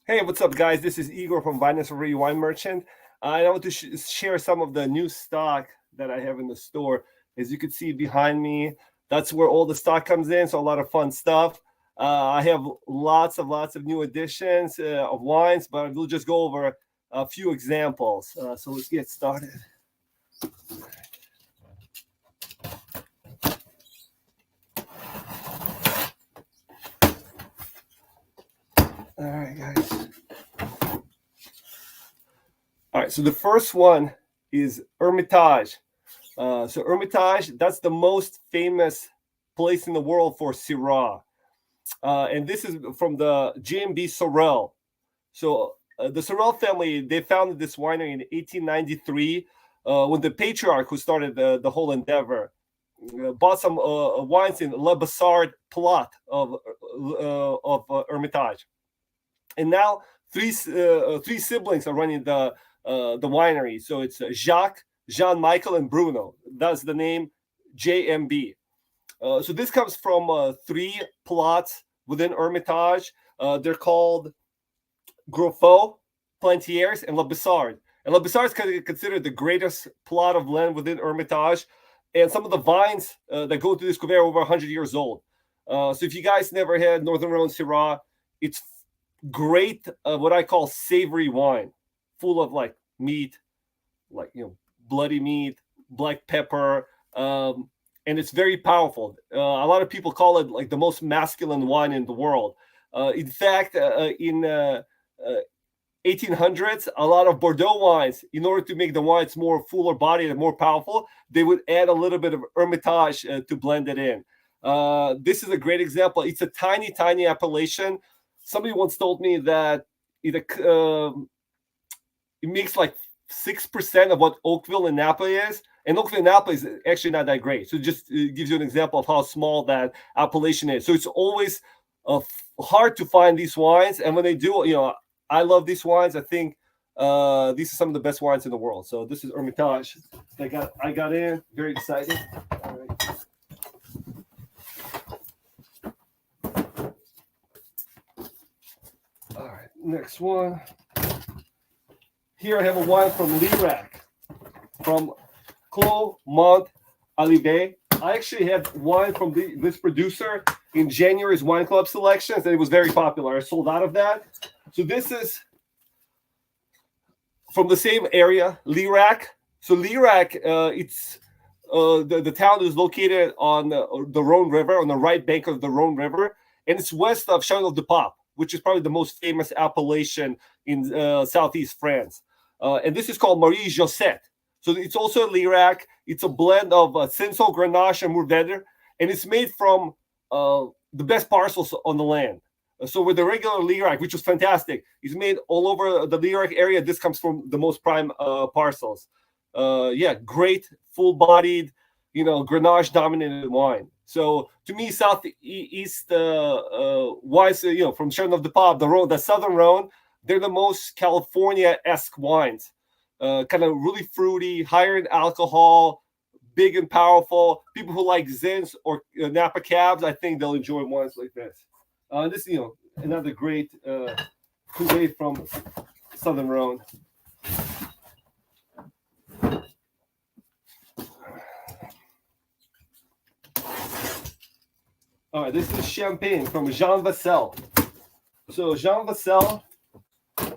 Hey, what's up, guys? This is Igor from Vinus Wine Merchant. I want to share some of the new stock that I have in the store. As you can see behind me, that's where all the stock comes in. So a lot of fun stuff. I have lots of new additions of wines, but we'll just go over a few examples. So let's get started. All right, guys. All right, so the first one is Hermitage. So Hermitage, that's the most famous place in the world for Syrah. And this is from the J&B Sorel. So the Sorel family, they founded this winery in 1893 when the patriarch who started the whole endeavor bought some wines in Le Bassard plot of Hermitage. And now three siblings are running the winery. So it's Jacques, Jean-Michel, and Bruno. That's the name JMB. So this comes from three plots within Hermitage. They're called Grofaux, Plantiers, and La Bassard. And La Bassard is considered the greatest plot of land within Hermitage. And some of the vines that go through this cuvée are over 100 years old. So if you guys never had Northern Rhone Syrah, it's great, what I call savory wine, full of like meat, like bloody meat, black pepper, and it's very powerful. A lot of people call it like the most masculine wine in the world. In fact, in 1800s, a lot of Bordeaux wines, in order to make the wines more fuller bodied and more powerful, they would add a little bit of Hermitage to blend it in. This is a great example. It's a tiny appellation. Somebody once told me that it makes like 6% of what Oakville and Napa is. And Oakville and Napa is actually not that great. So it just gives you an example of how small that appellation is. So it's always hard to find these wines. And when they do, I love these wines. I think these are some of the best wines in the world. So this is Hermitage. I got in. Very excited. All right. All right, next one. Here I have a wine from Lirac, from Clos Mont Alivet. I actually had wine from this producer in January's Wine Club selections, and it was very popular. I sold out of that. So this is from the same area, Lirac. So Lirac, it's the town is located on the Rhone River, on the right bank of the Rhone River, and it's west of Châteauneuf-du-Pape, which is probably the most famous appellation in southeast France. And this is called Marie Josette. So it's also a Lirac. It's a blend of Cinsault, Grenache, and Mourvedre, and it's made from the best parcels on the land. So with the regular Lirac, which was fantastic, it's made all over the Lirac area. This comes from the most prime parcels. Great, full-bodied, Grenache dominated wine. So to me, southeast wines, from Châteauneuf-du-Pape, the southern Rhone, they're the most California-esque wines. Kind of really fruity, higher in alcohol, big and powerful. People who like Zins or Napa Cabs, I think they'll enjoy wines like this. This is, another great cuvée from Southern Rhone. All right, this is Champagne from Jean Vassel. So Jean Vassel,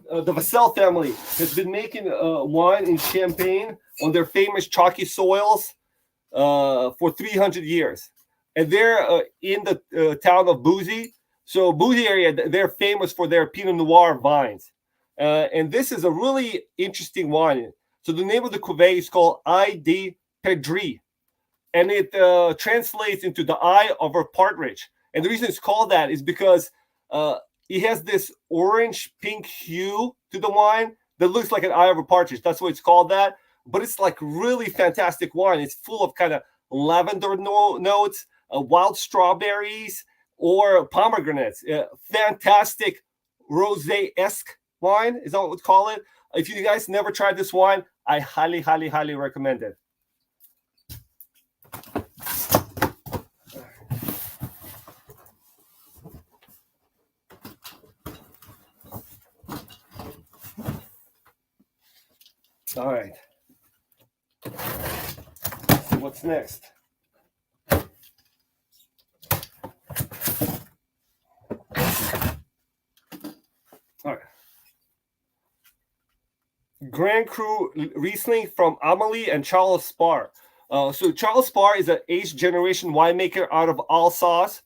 the Vassel family has been making wine in Champagne on their famous chalky soils for 300 years. And they're in the town of Bouzy. So Bouzy area, they're famous for their Pinot Noir vines. And this is a really interesting wine. So the name of the cuvée is called Eye de Perdrix. And it translates into the eye of a partridge. And the reason it's called that is because it has this orange pink hue to the wine that looks like an eye of a partridge. That's why it's called that. But it's like really fantastic wine. It's full of kind of lavender notes, wild strawberries, or pomegranates. Fantastic rosé-esque wine is that what we call it. If you guys never tried this wine, I highly recommend it. All right. Let's see what's next. All right. Grand Cru Riesling from Amelie and Charles Spar. So Charles Spar is an eighth generation winemaker out of Alsace.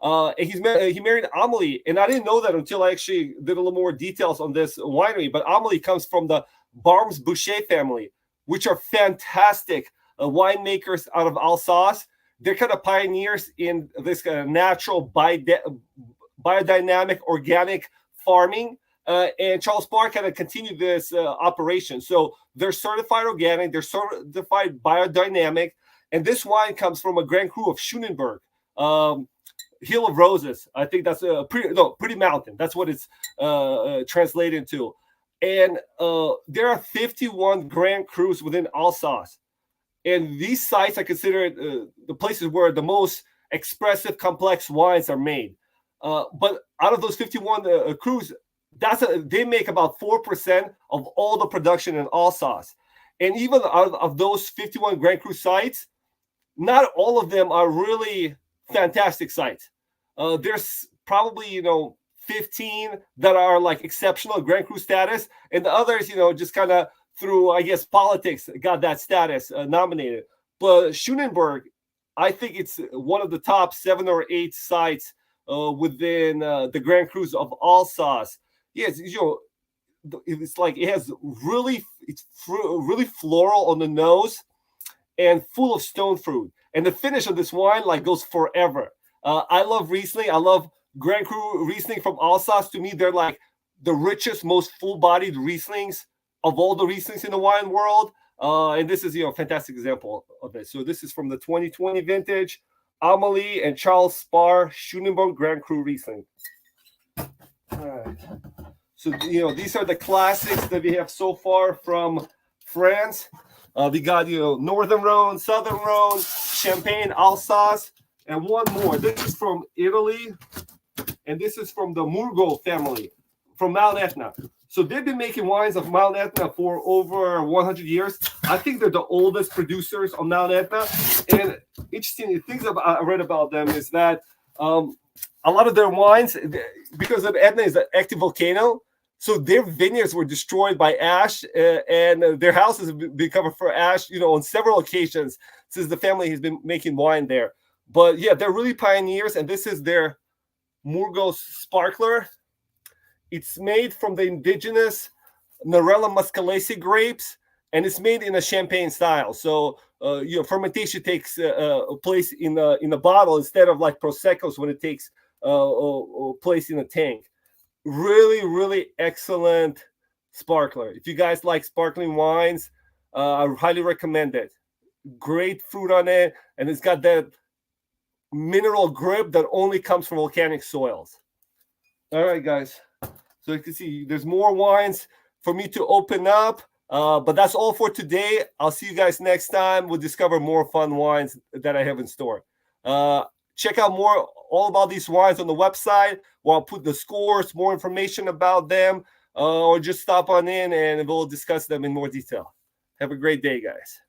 And he married Amelie, and I didn't know that until I actually did a little more details on this winery. But Amelie comes from the Barmes Boucher family, which are fantastic winemakers out of Alsace. They're kind of pioneers in this kind of natural biodynamic organic farming. And Charles Spar kind of continued this operation. So they're certified organic, they're certified biodynamic, and this wine comes from a Grand Cru of Schoenenberg, Hill of Roses. I think that's Pretty Mountain. That's what it's translated into. And there are 51 Grand Crus within Alsace. And these sites are considered the places where the most expressive, complex wines are made. But out of those 51 crus, they make about 4% of all the production in Alsace. And even out of those 51 Grand Cru sites, not all of them are really fantastic sites. There's probably 15 that are like exceptional Grand Cru status, and the others just kind of through, I guess, politics got that status nominated. But Schoenenberg, I think it's one of the top 7 or 8 sites within the Grand Crus of Alsace. Yes, it's like it has really floral on the nose and full of stone fruit. And the finish of this wine goes forever. I love Riesling. I love Grand Cru Riesling from Alsace. To me, they're like the richest, most full-bodied Rieslings of all the Rieslings in the wine world. And this is a fantastic example of it. So this is from the 2020 vintage, Amelie and Charles Spar Schoenenberg Grand Cru Riesling. All right. So these are the classics that we have so far from France. We got Northern Rhone, Southern Rhone, Champagne, Alsace, and one more. This is from Italy, and this is from the Murgo family from Mount Etna. So they've been making wines of Mount Etna for over 100 years. I think they're the oldest producers on Mount Etna. And interesting things I read about them is that a lot of their wines, because of Etna is an active volcano, so their vineyards were destroyed by ash, and their houses have been covered for ash, on several occasions since the family has been making wine there. But yeah, they're really pioneers, and this is their Murgo Sparkler. It's made from the indigenous Narella muscalesi grapes, and it's made in a champagne style. So fermentation takes place in a bottle instead of like Prosecco's when it takes place in a tank. Really, really excellent sparkler. If you guys like sparkling wines, I highly recommend it. Great fruit on it, and it's got that mineral grip that only comes from volcanic soils. All right, guys. So you can see there's more wines for me to open up, but that's all for today. I'll see you guys next time. We'll discover more fun wines that I have in store. Check out all about these wines on the website, where I'll put the scores, more information about them, or just stop on in and we'll discuss them in more detail. Have a great day, guys.